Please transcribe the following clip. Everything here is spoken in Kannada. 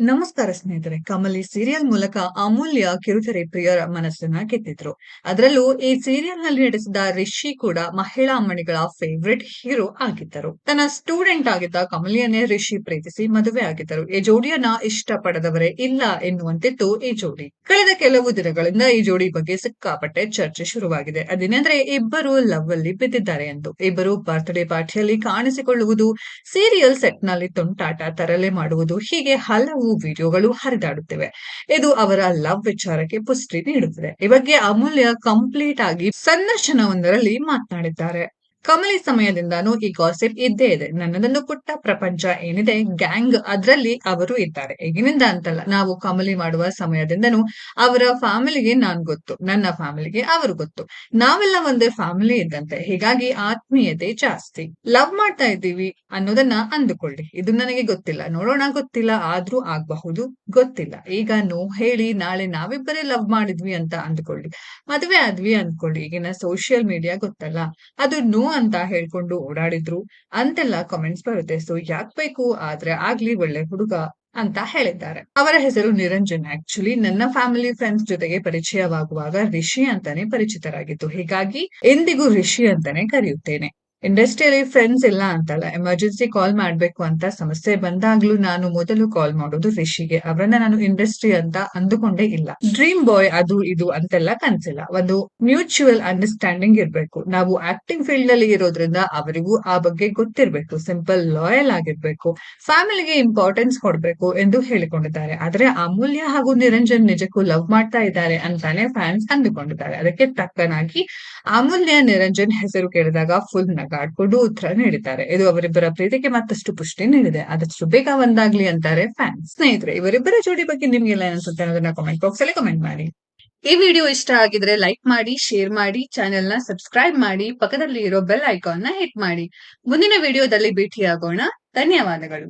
ನಮಸ್ಕಾರ ಸ್ನೇಹಿತರೆ. ಕಮಲಿ ಸೀರಿಯಲ್ ಮೂಲಕ ಅಮೂಲ್ಯ ಕಿರುತೆರೆ ಪ್ರಿಯರ ಮನಸ್ಸನ್ನ ಗೆದ್ದಿದ್ರು. ಅದರಲ್ಲೂ ಈ ಸೀರಿಯಲ್ ನಲ್ಲಿ ನಟಿಸಿದ ರಿಷಿ ಕೂಡ ಮಹಿಳಾ ಮಣಿಗಳ ಫೇವರಿಟ್ ಹೀರೋ ಆಗಿದ್ದರು. ತನ್ನ ಸ್ಟೂಡೆಂಟ್ ಆಗಿದ್ದ ಕಮಲಿಯನ್ನೇ ರಿಷಿ ಪ್ರೀತಿಸಿ ಮದುವೆ ಆಗಿದ್ದರು. ಈ ಜೋಡಿಯನ್ನ ಇಷ್ಟಪಡದವರೇ ಇಲ್ಲ ಎನ್ನುವಂತಿತ್ತು ಈ ಜೋಡಿ. ಕಳೆದ ಕೆಲವು ದಿನಗಳಿಂದ ಈ ಜೋಡಿ ಬಗ್ಗೆ ಸಿಕ್ಕಾಪಟ್ಟೆ ಚರ್ಚೆ ಶುರುವಾಗಿದೆ. ಅದೇನೆಂದ್ರೆ ಇಬ್ಬರು ಲವ್ ಅಲ್ಲಿ ಬಿದ್ದಿದ್ದಾರೆ ಎಂದು. ಇಬ್ಬರು ಬರ್ತ್ಡೇ ಪಾರ್ಟಿಯಲ್ಲಿ ಕಾಣಿಸಿಕೊಳ್ಳುವುದು, ಸೀರಿಯಲ್ ಸೆಟ್ ನಲ್ಲಿ ತುಂಟಾಟ ತರಲೆ ಮಾಡುವುದು, ಹೀಗೆ ಹಲವು ವಿಡಿಯೋಗಳು ಹರಿದಾಡುತ್ತಿವೆ. ಇದು ಅವರ ಲವ್ ವಿಚಾರಕ್ಕೆ ಪುಷ್ಟಿ ನೀಡುತ್ತಿದೆ. ಈ ಬಗ್ಗೆ ಅಮೂಲ್ಯ ಕಂಪ್ಲೀಟ್ ಆಗಿ ಸಂದರ್ಶನವೊಂದರಲ್ಲಿ ಮಾತನಾಡಿದ್ದಾರೆ. ಕಮಲಿ ಸಮಯದಿಂದಾನೂ ಈ ಗಾಸಿಪ್ ಇದ್ದೇ ಇದೆ. ನನ್ನದೊಂದು ಪುಟ್ಟ ಪ್ರಪಂಚ ಏನಿದೆ, ಗ್ಯಾಂಗ್, ಅದ್ರಲ್ಲಿ ಅವರು ಇದ್ದಾರೆ. ಈಗಿನಿಂದ ಅಂತಲ್ಲ, ನಾವು ಕಮಲಿ ಮಾಡುವ ಸಮಯದಿಂದನೂ ಅವರ ಫ್ಯಾಮಿಲಿಗೆ ನಾನ್ ಗೊತ್ತು, ನನ್ನ ಫ್ಯಾಮಿಲಿಗೆ ಅವರು ಗೊತ್ತು. ನಾವೆಲ್ಲ ಒಂದೇ ಫ್ಯಾಮಿಲಿ ಇದ್ದಂತೆ. ಹೀಗಾಗಿ ಆತ್ಮೀಯತೆ ಜಾಸ್ತಿ. ಲವ್ ಮಾಡ್ತಾ ಇದ್ದೀವಿ ಅನ್ನೋದನ್ನ ಅಂದುಕೊಳ್ಳಿ. ಇದು ನನಗೆ ಗೊತ್ತಿಲ್ಲ, ನೋಡೋಣ, ಗೊತ್ತಿಲ್ಲ, ಆದ್ರೂ ಆಗ್ಬಹುದು, ಗೊತ್ತಿಲ್ಲ. ಈಗ ನೋ ಹೇಳಿ ನಾಳೆ ನಾವಿಬ್ಬರೇ ಲವ್ ಮಾಡಿದ್ವಿ ಅಂತ ಅಂದ್ಕೊಳ್ಳಿ, ಮದುವೆ ಆದ್ವಿ ಅಂದ್ಕೊಳ್ಳಿ. ಈಗಿನ ಸೋಷಿಯಲ್ ಮೀಡಿಯಾ ಗೊತ್ತಲ್ಲ, ಅದು ನೋ ಅಂತ ಹೇಳ್ಕೊಂಡು ಓಡಾಡಿದ್ರು ಅಂತೆಲ್ಲ ಕಾಮೆಂಟ್ಸ್ ಬರುತ್ತೆ. ಸೊ ಯಾಕ್ ಬೇಕು, ಆದ್ರೆ ಆಗ್ಲಿ, ಒಳ್ಳೆ ಹುಡುಗ ಅಂತ ಹೇಳಿದ್ದಾರೆ. ಅವರ ಹೆಸರು ನಿರಂಜನ್. ಆಕ್ಚುಲಿ ನನ್ನ ಫ್ಯಾಮಿಲಿ ಫ್ರೆಂಡ್ಸ್ ಜೊತೆಗೆ ಪರಿಚಯವಾಗುವಾಗ ರಿಷಿ ಅಂತಾನೆ ಪರಿಚಿತರಾಗಿತ್ತು. ಹೀಗಾಗಿ ಎಂದಿಗೂ ರಿಷಿ ಅಂತಾನೆ ಕರೆಯುತ್ತೇನೆ. ಇಂಡಸ್ಟ್ರಿಯಲ್ಲಿ ಫ್ರೆಂಡ್ಸ್ ಇಲ್ಲ ಅಂತಲ್ಲ, ಎಮರ್ಜೆನ್ಸಿ ಕಾಲ್ ಮಾಡ್ಬೇಕು ಅಂತ ಸಮಸ್ಯೆ ಬಂದಾಗ್ಲೂ ನಾನು ಮೊದಲು ಕಾಲ್ ಮಾಡೋದು ರಿಷಿಗೆ. ಅವರನ್ನ ನಾನು ಇಂಡಸ್ಟ್ರಿ ಅಂತ ಅಂದುಕೊಂಡೇ ಇಲ್ಲ. ಡ್ರೀಮ್ ಬಾಯ್ ಅದು ಇದು ಅಂತೆಲ್ಲ ಕನ್ಸಿಲ್ಲ. ಒಂದು ಮ್ಯೂಚುವಲ್ ಅಂಡರ್ಸ್ಟ್ಯಾಂಡಿಂಗ್ ಇರ್ಬೇಕು. ನಾವು ಆಕ್ಟಿಂಗ್ ಫೀಲ್ಡ್ ಅಲ್ಲಿ ಇರೋದ್ರಿಂದ ಅವರಿಗೂ ಆ ಬಗ್ಗೆ ಗೊತ್ತಿರ್ಬೇಕು. ಸಿಂಪಲ್ ಲಾಯಲ್ ಆಗಿರ್ಬೇಕು, ಫ್ಯಾಮಿಲಿಗೆ ಇಂಪಾರ್ಟೆನ್ಸ್ ಕೊಡ್ಬೇಕು ಎಂದು ಹೇಳಿಕೊಂಡಿದ್ದಾರೆ. ಆದ್ರೆ ಅಮೂಲ್ಯ ಹಾಗೂ ನಿರಂಜನ್ ನಿಜಕ್ಕೂ ಲವ್ ಮಾಡ್ತಾ ಇದ್ದಾರೆ ಅಂತಾನೆ ಫ್ಯಾನ್ಸ್ ಅಂದುಕೊಂಡಿದ್ದಾರೆ. ಅದಕ್ಕೆ ತಕ್ಕನಾಗಿ ಅಮೂಲ್ಯ ನಿರಂಜನ್ ಹೆಸರು ಕೇಳಿದಾಗ ಫುಲ್ ನಗಾಡ್ಕೊಂಡು ಉತ್ತರ ನೀಡಿದ್ದಾರೆ. ಇದು ಅವರಿಬ್ಬರ ಪ್ರೀತಿಗೆ ಮತ್ತಷ್ಟು ಪುಷ್ಟಿ ನೀಡಿದೆ. ಆದಷ್ಟು ಬೇಗ ಒಂದಾಗ್ಲಿ ಅಂತಾರೆ ಫ್ಯಾನ್ಸ್. ಸ್ನೇಹಿತರೆ, ಇವರಿಬ್ಬರ ಜೋಡಿ ಬಗ್ಗೆ ನಿಮ್ಗೆಲ್ಲ ಅನ್ಸುತ್ತೆ ಅನ್ನೋದನ್ನ ಕಾಮೆಂಟ್ ಬಾಕ್ಸ್ ಅಲ್ಲಿ ಕಾಮೆಂಟ್ ಮಾಡಿ. ಈ ವಿಡಿಯೋ ಇಷ್ಟ ಆಗಿದ್ರೆ ಲೈಕ್ ಮಾಡಿ, ಶೇರ್ ಮಾಡಿ, ಚಾನೆಲ್ ನ ಸಬ್ಸ್ಕ್ರೈಬ್ ಮಾಡಿ, ಪಕ್ಕದಲ್ಲಿ ಇರೋ ಬೆಲ್ ಐಕಾನ್ ನ ಹಿಟ್ ಮಾಡಿ. ಮುಂದಿನ ವಿಡಿಯೋದಲ್ಲಿ ಭೇಟಿಯಾಗೋಣ. ಧನ್ಯವಾದಗಳು.